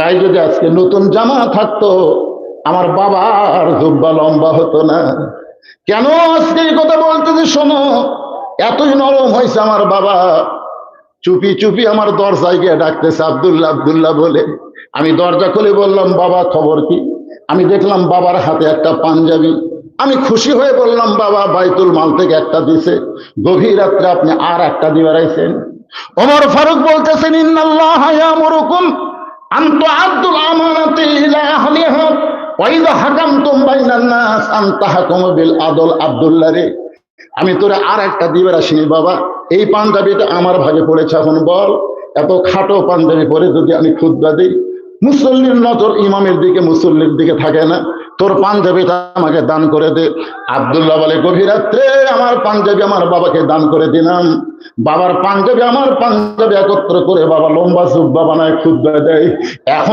গায়ে যদি আজকে নতুন জামা থাকতো আমার বাবার জুব্বা লম্বা হতো না। কেন আজকে এই কথা বলতেছি শোনো, এতই নরম হয়েছে আমার বাবা। চুপি চুপি আমার দরজায় গিয়ে ডাকতেছে আব্দুল্লাহ আব্দুল্লাহ বলে। আমি দরজা খুলে বললাম, বাবা খবর কি? আমি দেখলাম বাবার হাতে একটা পাঞ্জাবি। আমি খুশি হয়ে বললাম, বাবা বাইতুল মাল থেকে একটা দিছে, গভীর রাত্রে আপনি আর একটা দিয়ে বেড়াইছেন। ওমর ফারুক বলতেছেন, ইন্নাল্লাহ ইয়ামুরুকুম আন তুআদ্দুল আমানাতি ইলা আহলিহা ওয়া ইযা হাকামতুম বাইনান নাস আন তাহকুমু বিল আদল। আব্দুল্লাহ রে, আমি তোরে আর একটা দিবার আসিনি বাবা, এই পাঞ্জাবিটা আমার ভাগে পড়েছে, এখন বল এত খাটো পাঞ্জাবি পরে যদি আমি খুতবা দিই, মুসল্লির নজর ইমামের দিকে মুসল্লির দিকে থাকে না, তোর পাঞ্জাবিটা আমাকে দান করে দে। আব্দুল্লাহ বলে, গভীর রাত্রে আমার পাঞ্জাবি আমার বাবাকে দান করে দিলাম। বাবার পাঞ্জাবি আমার পাঞ্জাবি একত্র করে বাবা লম্বা জুব্বা বানায় খুতবা দেয়। এখন